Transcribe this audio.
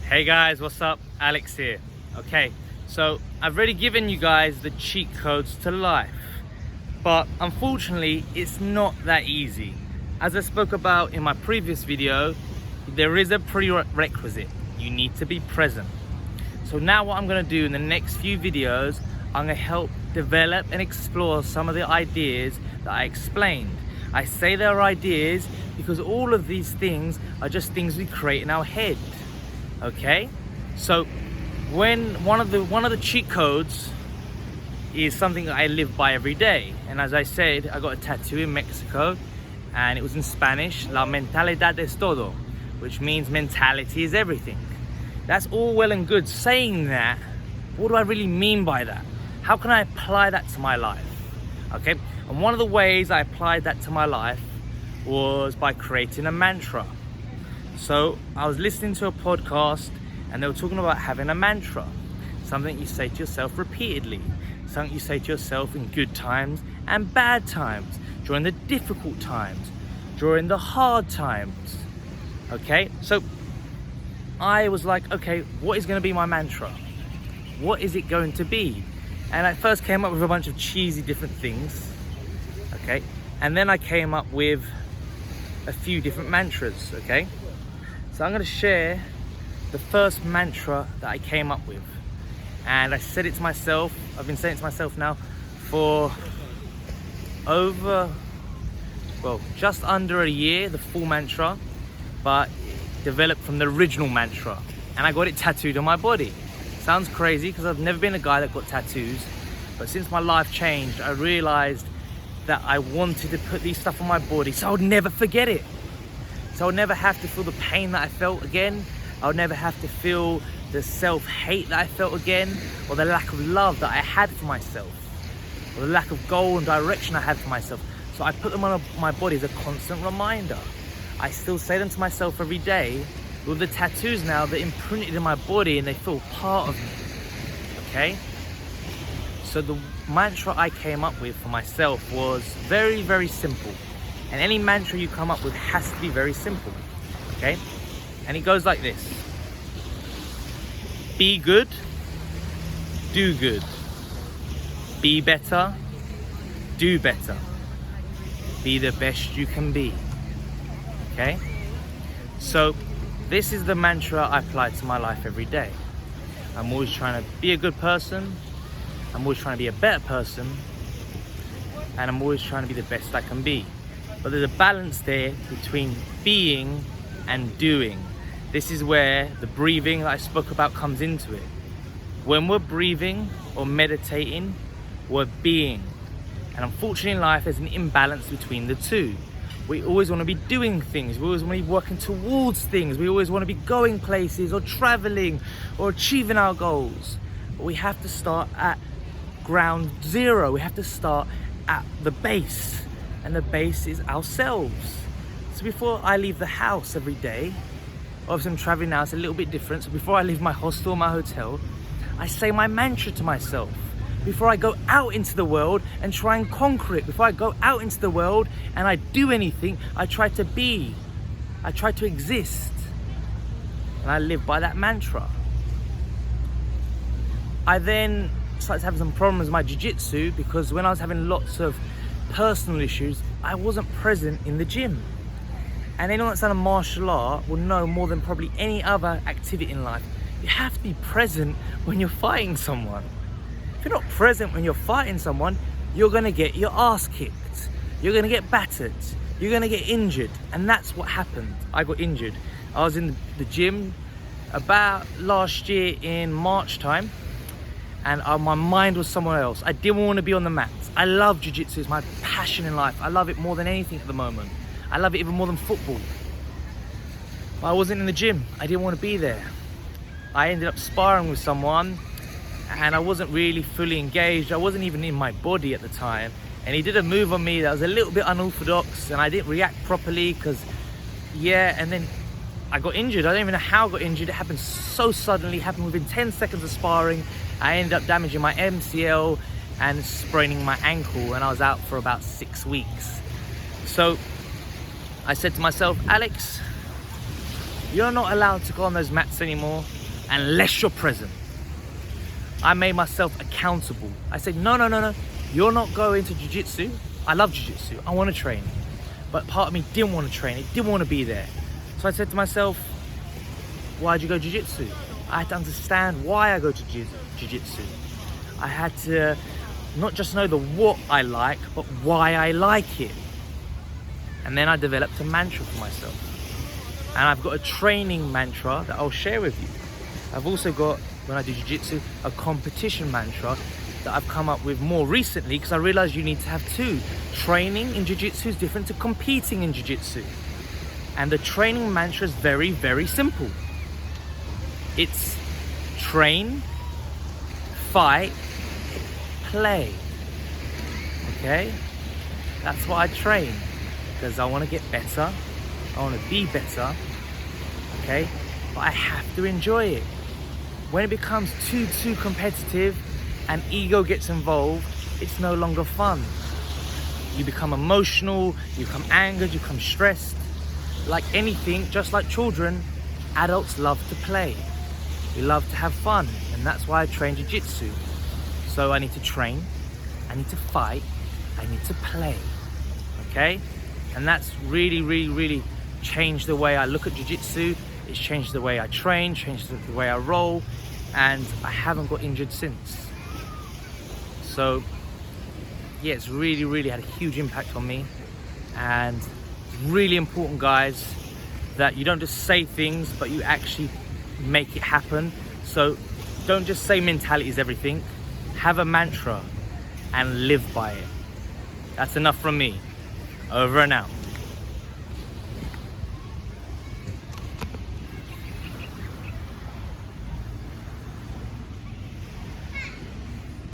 Hey guys, what's up? Alex here. Okay, so I've already given you guys the cheat codes to life, but unfortunately it's not that easy. As I spoke about in my previous video, there is a prerequisite. You need to be present. So now what I'm going to do in the next few videos, I'm going to help develop and explore some of the ideas that I explained. I say they're ideas because all of these things are just things we create in our head. Okay, so when one of the cheat codes is something that I live by every day, and as I said, I got a tattoo in Mexico and it was in Spanish, la mentalidad es todo, which means mentality is everything. That's all well and good saying that. What do I really mean by that? How can I apply that to my life? Okay, and one of the ways I applied that to my life was by creating a mantra. So I was listening to a podcast and they were talking about having a mantra, something you say to yourself repeatedly, something you say to yourself in good times and bad times, during the difficult times, during the hard times. Okay, so I was like, okay, what is going to be my mantra? What is it going to be? And I first came up with a bunch of cheesy different things, okay, and then I came up with a few different mantras, okay. So I'm going to share the first mantra that I came up with, and I said it to myself. I've been saying it to myself now for just under a year, the full mantra, but developed from the original mantra, and I got it tattooed on my body. Sounds crazy because I've never been a guy that got tattoos, but since my life changed, I realized that I wanted to put these stuff on my body so I would never forget it. So I would never have to feel the pain that I felt again. I would never have to feel the self-hate that I felt again, or the lack of love that I had for myself, or the lack of goal and direction I had for myself. So I put them on my body as a constant reminder. I still say them to myself every day. With the tattoos now, they're imprinted in my body and they feel part of me, okay? So the mantra I came up with for myself was very, very simple. And any mantra you come up with has to be very simple, okay? And it goes like this. Be good, do good. Be better, do better. Be the best you can be, okay? So this is the mantra I apply to my life every day. I'm always trying to be a good person. I'm always trying to be a better person. And I'm always trying to be the best I can be. But there's a balance there between being and doing. This is where the breathing that I spoke about comes into it. When we're breathing or meditating, we're being. And unfortunately in life, there's an imbalance between the two. We always want to be doing things. We always want to be working towards things. We always want to be going places or traveling or achieving our goals. But we have to start at ground zero. We have to start at the base. And the base is ourselves. So before I leave the house every day, obviously I'm traveling now, it's a little bit different. So before I leave my hostel or my hotel, I say my mantra to myself. Before I go out into the world and try and conquer it, before I go out into the world and I do anything, I try to be. I try to exist. And I live by that mantra. I then started having some problems with my jiu-jitsu because when I was having lots of personal issues, I wasn't present in the gym. And anyone that's done a martial art will know more than probably any other activity in life, you have to be present when you're fighting someone. If you're not present when you're fighting someone, you're gonna get your ass kicked. You're gonna get battered. You're gonna get injured. And that's what happened. I got injured. I was in the gym about last year in March time, and my mind was somewhere else. I didn't want to be on the mats. I love jiu-jitsu, it's my passion in life. I love it more than anything at the moment. I love it even more than football. But I wasn't in the gym. I didn't want to be there. I ended up sparring with someone and I wasn't really fully engaged. I wasn't even in my body at the time. And he did a move on me that was a little bit unorthodox and I didn't react properly because, and then I got injured. I don't even know how I got injured. It happened so suddenly, it happened within 10 seconds of sparring. I ended up damaging my MCL and spraining my ankle, and I was out for about 6 weeks. So I said to myself, Alex, you're not allowed to go on those mats anymore. unless you're present. I made myself accountable. I said, no, you're not going to jiu-jitsu. I love jiu-jitsu, I want to train. But part of me didn't want to train, it didn't want to be there. So I said to myself, why'd you go jiu-jitsu? I had to understand why I go to jiu-jitsu. I had to not just know the what I like, but why I like it. And then I developed a mantra for myself. And I've got a training mantra that I'll share with you. I've also got, when I do jiu-jitsu, a competition mantra that I've come up with more recently because I realized you need to have two. Training in jiu-jitsu is different to competing in jiu-jitsu. And the training mantra is very, very simple. It's train, fight, play. Okay? That's what I train because I want to get better. I want to be better. Okay? But I have to enjoy it. When it becomes too competitive and ego gets involved, it's no longer fun. You become emotional, you become angered, you become stressed. Like anything, just like children, adults love to play. We love to have fun, and that's why I train jiu-jitsu. So I need to train, I need to fight, I need to play, okay? And that's really changed the way I look at jiu-jitsu. It's changed the way I train, changed the way I roll, and I haven't got injured since. So yeah, it's really had a huge impact on me. And it's really important, guys, that you don't just say things, but you actually make it happen. So don't just say mentality is everything. Have a mantra and live by it. That's enough from me. Over and out.